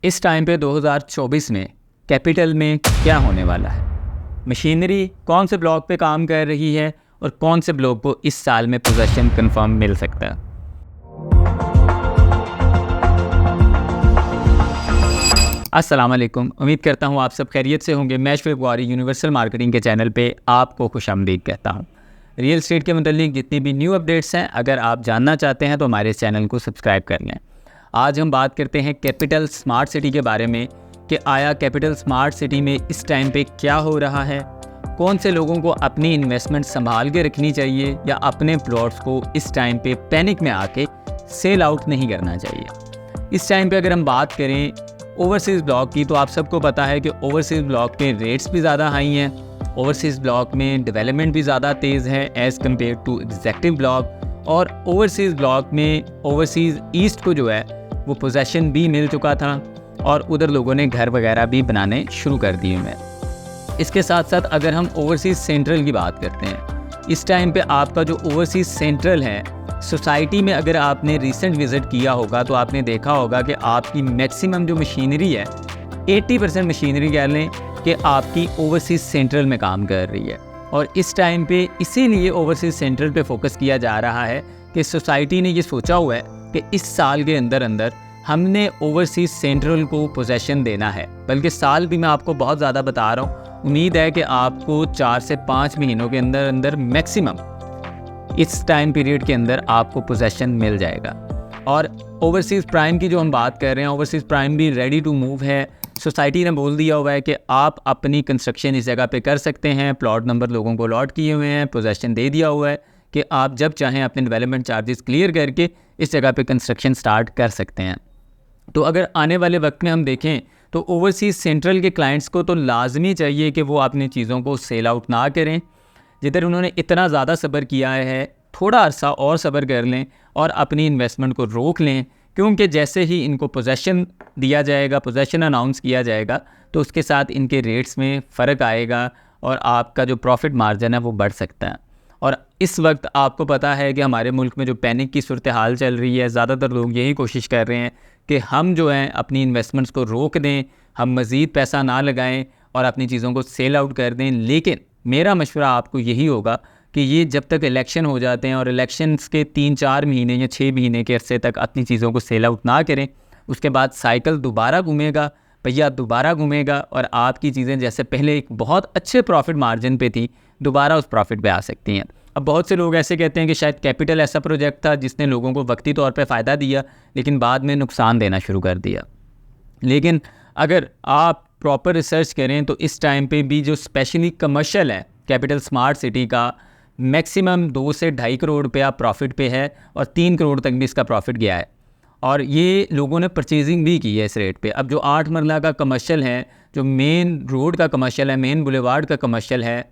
इस टाइम पे 2024 में कैपिटल में क्या होने वाला है, मशीनरी कौन से ब्लॉक पे काम कर रही है और कौन से ब्लॉक को इस साल में पोजीशन कंफर्म मिल सकता है। अस्सलाम वालेकुम, उम्मीद करता हूँ आप सब खैरियत से होंगे। मैं शुएब गौहरी यूनिवर्सल मार्केटिंग के चैनल पे आपको खुशामदीद कहता हूँ। रियल एस्टेट के मुताल्लिक जितनी भी न्यू अपडेट्स हैं, अगर आप जानना चाहते हैं तो हमारे चैनल को सब्सक्राइब कर लें। आज हम बात करते हैं कैपिटल स्मार्ट सिटी के बारे में कि आया कैपिटल स्मार्ट सिटी में इस टाइम पे क्या हो रहा है, कौन से लोगों को अपनी इन्वेस्टमेंट संभाल के रखनी चाहिए या अपने प्लॉट्स को इस टाइम पे पैनिक में आके सेल आउट नहीं करना चाहिए। इस टाइम पे अगर हम बात करें ओवरसीज़ ब्लॉक की, तो आप सबको पता है कि ओवरसीज़ ब्लॉक के रेट्स भी ज़्यादा हाई हैं। ओवरसीज़ ब्लॉक में डेवलपमेंट भी ज़्यादा तेज़ है as compare to executive block. और ओवरसीज़ ब्लॉक में ओवरसीज़ ईस्ट को जो है वो पोजेसन भी मिल चुका था और उधर लोगों ने घर वगैरह भी बनाने शुरू कर दिए हैं। इसके साथ साथ अगर हम ओवरसीज़ सेंट्रल की बात करते हैं, इस टाइम पे आपका जो ओवरसीज़ सेंट्रल है सोसाइटी में, अगर आपने रिसेंट विज़िट किया होगा तो आपने देखा होगा कि आपकी मैक्सिमम जो मशीनरी है 80% मशीनरी कह लें कि आपकी ओवरसीज़ सेंट्रल में काम कर रही है। और इस टाइम पे इसीलिए ओवरसीज़ सेंट्रल पे फोकस किया जा रहा है कि सोसाइटी ने ये सोचा हुआ है कि इस साल के अंदर अंदर हमने ओवरसीज़ सेंट्रल को पोजेसन देना है। बल्कि साल भी मैं आपको बहुत ज़्यादा बता रहा हूँ, उम्मीद है कि आपको 4 से 5 महीनों के अंदर अंदर मैक्सिमम इस टाइम पीरियड के अंदर आपको पोजेसन मिल जाएगा। और ओवरसीज़ प्राइम की जो हम बात कर रहे हैं, ओवरसीज़ प्राइम भी रेडी टू मूव है। सोसाइटी ने बोल दिया हुआ है कि आप अपनी कंस्ट्रक्शन इस जगह पे कर सकते हैं, प्लॉट नंबर लोगों को अलॉट किए हुए हैं, पोजेसन दे दिया हुआ है कि आप जब चाहें अपने डेवलपमेंट चार्जेस क्लियर करके इस जगह पे कंस्ट्रक्शन स्टार्ट कर सकते हैं। तो अगर आने वाले वक्त में हम देखें तो ओवरसीज़ सेंट्रल के क्लाइंट्स को तो लाजमी चाहिए कि वो अपनी चीज़ों को सेल आउट ना करें। जिधर उन्होंने इतना ज़्यादा सब्र किया है, थोड़ा अरसा और सब्र कर लें और अपनी इन्वेस्टमेंट को रोक लें, क्योंकि जैसे ही इनको पोजेसन दिया जाएगा, पोजेसन अनाउंस किया जाएगा, तो उसके साथ इनके रेट्स में फ़र्क आएगा और आपका जो प्रॉफिट मार्जिन है वो बढ़ सकता है। और इस वक्त आपको पता है कि हमारे मुल्क में जो पैनिक की सूरत हाल चल रही है, ज़्यादातर लोग यही कोशिश कर रहे हैं कि हम जो हैं अपनी इन्वेस्टमेंट्स को रोक दें, हम मज़ीद पैसा ना लगाएं और अपनी चीज़ों को सेल आउट कर दें। लेकिन मेरा मशवरा आपको यही होगा कि ये जब तक इलेक्शन हो जाते हैं और इलेक्शंस के 3-4 महीने या 6 महीने के अरसे तक अपनी चीज़ों को सेल आउट ना करें, उसके बाद साइकिल दोबारा घूमेगा, पहिया दोबारा घूमेगा और आपकी चीज़ें जैसे पहले एक बहुत अच्छे प्रॉफिट मार्जिन पे थी, दोबारा उस प्रॉफिट पे आ सकती हैं। अब बहुत से लोग ऐसे कहते हैं कि शायद कैपिटल ऐसा प्रोजेक्ट था जिसने लोगों को वक्ती तौर पे फ़ायदा दिया लेकिन बाद में नुकसान देना शुरू कर दिया। लेकिन अगर आप प्रॉपर रिसर्च करें तो इस टाइम पे भी जो स्पेशली कमर्शियल है कैपिटल स्मार्ट सिटी का, मैक्सिमम 2 से 2.5 करोड़ रुपया प्रॉफिट पे है और 3 करोड़ तक भी इसका प्रॉफिट गया है। और ये लोगों ने परचेजिंग भी की है इस रेट पे। अब जो 8 मरला का कमर्शियल है, जो मेन रोड का कमर्शियल है, मेन बुलेवार्ड का कमर्शियल है,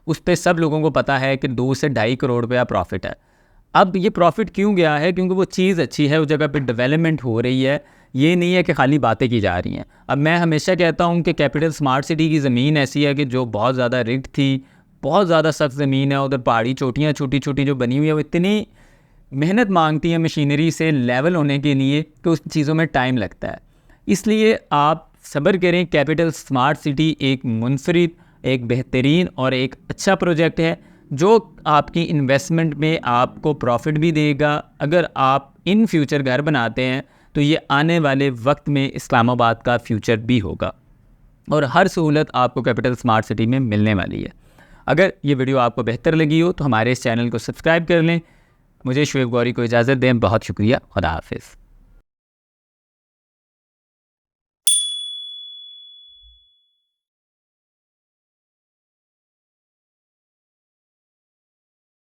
उस पे सब लोगों को पता है कि 2 से 2.5 करोड़ रुपया प्रॉफिट है। अब ये प्रॉफिट क्यों गया है? क्योंकि वो चीज़ अच्छी है, उस जगह पे डेवलपमेंट हो रही है, ये नहीं है कि खाली बातें की जा रही हैं। अब मैं हमेशा कहता हूँ कि कैपिटल स्मार्ट सिटी की ज़मीन ऐसी है कि जो बहुत ज़्यादा रिग्ड थी, बहुत ज़्यादा सख्त ज़मीन है, उधर पहाड़ी चोटियाँ छोटी छोटी जो बनी हुई है वो इतनी मेहनत मांगती है मशीनरी से लेवल होने के लिए कि उस चीज़ों में टाइम लगता है। इसलिए आप सब्र करें। कैपिटल स्मार्ट सिटी एक मुनफरिद, एक बेहतरीन और एक अच्छा प्रोजेक्ट है जो आपकी इन्वेस्टमेंट में आपको प्रॉफिट भी देगा। अगर आप इन फ्यूचर घर बनाते हैं तो ये आने वाले वक्त में इस्लामाबाद का फ्यूचर भी होगा और हर सहूलत आपको कैपिटल स्मार्ट सिटी में मिलने वाली है। अगर ये वीडियो आपको बेहतर लगी हो तो हमारे इस चैनल को सब्सक्राइब कर लें। मुझे शुएब गौहरी को इजाज़त दें। बहुत शुक्रिया। खुदा हाफिज़।